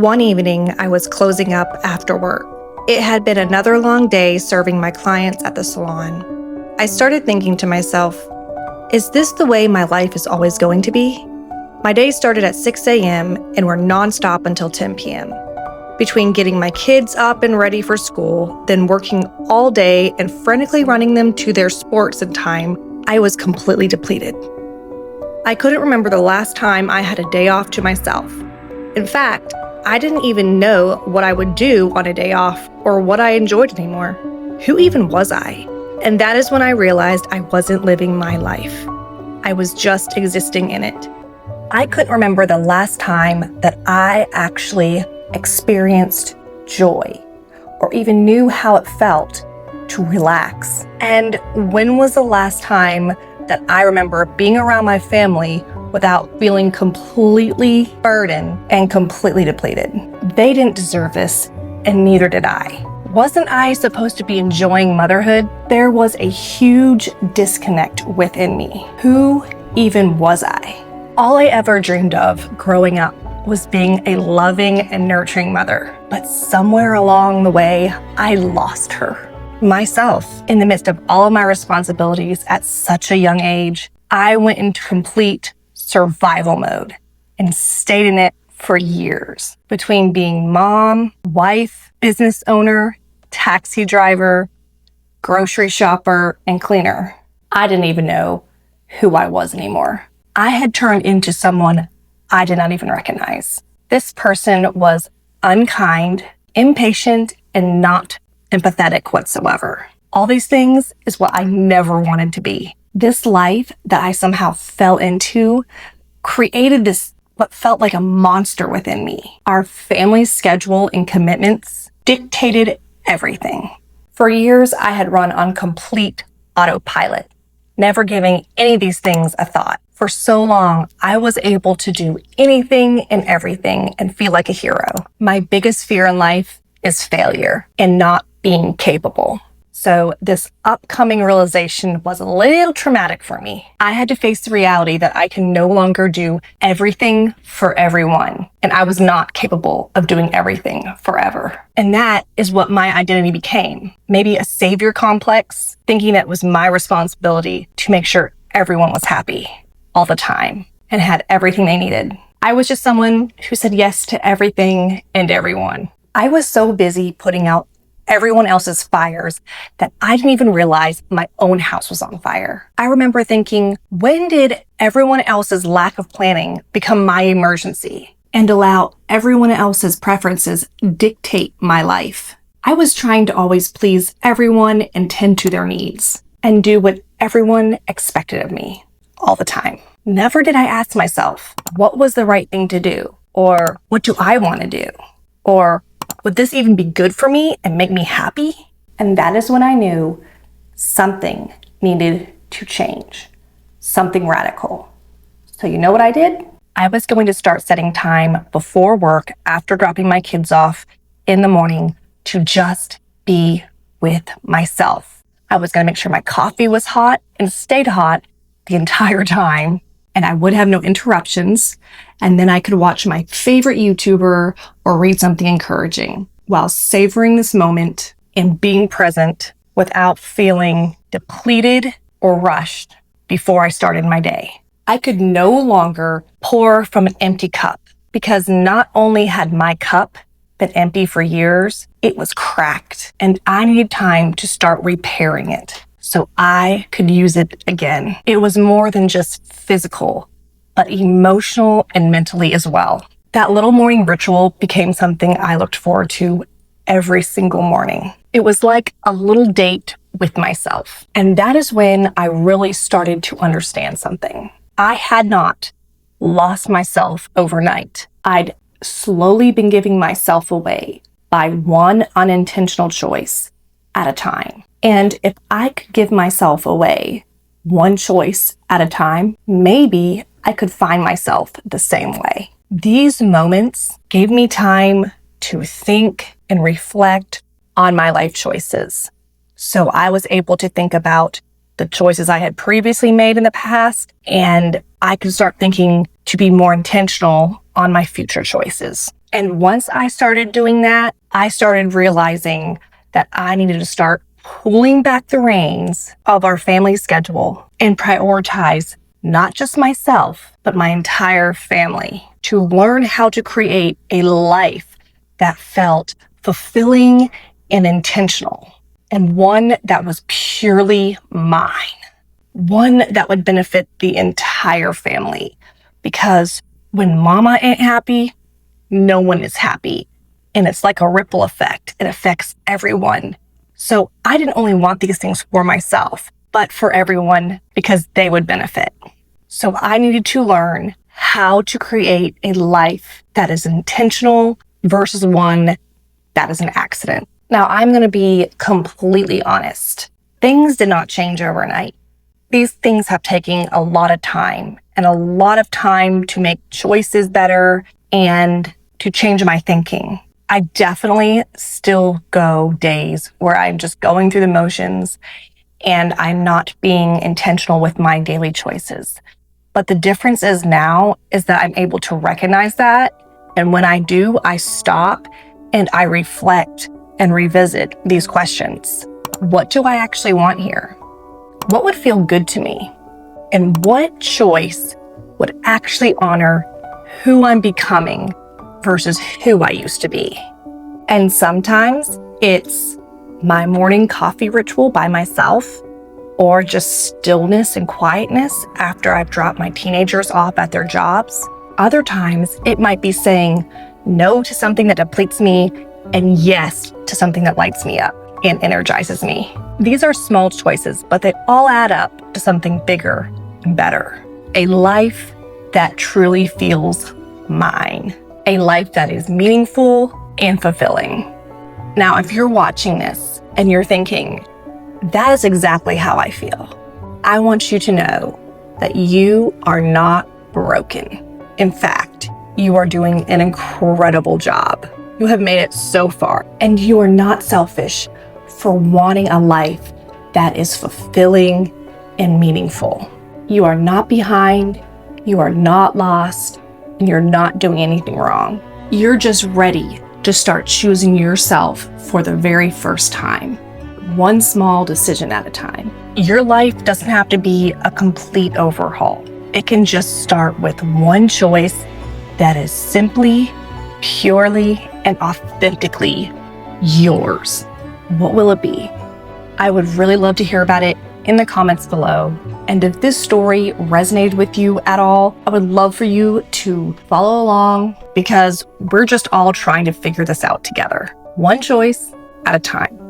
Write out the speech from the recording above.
One evening, I was closing up after work. It had been another long day serving my clients at the salon. I started thinking to myself, is this the way my life is always going to be? My day started at 6 a.m. and were nonstop until 10 p.m. Between getting my kids up and ready for school, then working all day and frantically running them to their sports in time, I was completely depleted. I couldn't remember the last time I had a day off to myself. In fact, I didn't even know what I would do on a day off or what I enjoyed anymore. Who even was I? And that is when I realized I wasn't living my life. I was just existing in it. I couldn't remember the last time that I actually experienced joy or even knew how it felt to relax. And when was the last time that I remember being around my family without feeling completely burdened and completely depleted? They didn't deserve this, and neither did I. Wasn't I supposed to be enjoying motherhood? There was a huge disconnect within me. Who even was I? All I ever dreamed of growing up was being a loving and nurturing mother. But somewhere along the way, I lost her. Myself. In the midst of all of my responsibilities at such a young age, I went into complete survival mode and stayed in it for years. Between being mom, wife, business owner, taxi driver, grocery shopper, and cleaner, I didn't even know who I was anymore. I had turned into someone I did not even recognize. This person was unkind, impatient, and not empathetic whatsoever. All these things is what I never wanted to be. This life that I somehow fell into created this, what felt like a monster within me. Our family's schedule and commitments dictated everything. For years, I had run on complete autopilot, never giving any of these things a thought. For so long, I was able to do anything and everything and feel like a hero. My biggest fear in life is failure and not being capable. So this upcoming realization was a little traumatic for me. I had to face the reality that I can no longer do everything for everyone, and I was not capable of doing everything forever. And that is what my identity became. Maybe a savior complex, thinking that it was my responsibility to make sure everyone was happy all the time and had everything they needed. I was just someone who said yes to everything and everyone. I was so busy putting out everyone else's fires that I didn't even realize my own house was on fire. I remember thinking, when did everyone else's lack of planning become my emergency and allow everyone else's preferences dictate my life? I was trying to always please everyone and tend to their needs and do what everyone expected of me all the time. Never did I ask myself, what was the right thing to do? Or what do I want to do? Or would this even be good for me and make me happy? And that is when I knew something needed to change, something radical. So you know what I did? I was going to start setting time before work after dropping my kids off in the morning to just be with myself. I was going to make sure my coffee was hot and stayed hot the entire time, and I would have no interruptions. And then I could watch my favorite YouTuber or read something encouraging while savoring this moment and being present without feeling depleted or rushed before I started my day. I could no longer pour from an empty cup because not only had my cup been empty for years, it was cracked, and I needed time to start repairing it so I could use it again. It was more than just physical, but emotional and mentally as well. That little morning ritual became something I looked forward to every single morning. It was like a little date with myself. And that is when I really started to understand something. I had not lost myself overnight. I'd slowly been giving myself away by one unintentional choice at a time. And if I could give myself away one choice at a time, maybe I could find myself the same way. These moments gave me time to think and reflect on my life choices. So I was able to think about the choices I had previously made in the past, and I could start thinking to be more intentional on my future choices. And once I started doing that, I started realizing that I needed to start pulling back the reins of our family schedule and prioritize not just myself, but my entire family to learn how to create a life that felt fulfilling and intentional, and one that was purely mine, one that would benefit the entire family. Because when mama ain't happy, no one is happy. And it's like a ripple effect. It affects everyone. So I didn't only want these things for myself, but for everyone because they would benefit. So I needed to learn how to create a life that is intentional versus one that is an accident. Now, I'm going to be completely honest. Things did not change overnight. These things have taken a lot of time and a lot of time to make choices better and to change my thinking. I definitely still go days where I'm just going through the motions and I'm not being intentional with my daily choices. But the difference is now is that I'm able to recognize that. And when I do, I stop and I reflect and revisit these questions. What do I actually want here? What would feel good to me? And what choice would actually honor who I'm becoming versus who I used to be? And sometimes it's my morning coffee ritual by myself, or just stillness and quietness after I've dropped my teenagers off at their jobs. Other times it might be saying no to something that depletes me and yes to something that lights me up and energizes me. These are small choices, but they all add up to something bigger and better. A life that truly feels mine. A life that is meaningful and fulfilling. Now, if you're watching this and you're thinking, that is exactly how I feel, I want you to know that you are not broken. In fact, you are doing an incredible job. You have made it so far, and you are not selfish for wanting a life that is fulfilling and meaningful. You are not behind, you are not lost, and you're not doing anything wrong. You're just ready to start choosing yourself for the very first time, one small decision at a time. Your life doesn't have to be a complete overhaul. It can just start with one choice that is simply, purely, and authentically yours. What will it be? I would really love to hear about it in the comments below. And if this story resonated with you at all, I would love for you to follow along because we're just all trying to figure this out together, one choice at a time.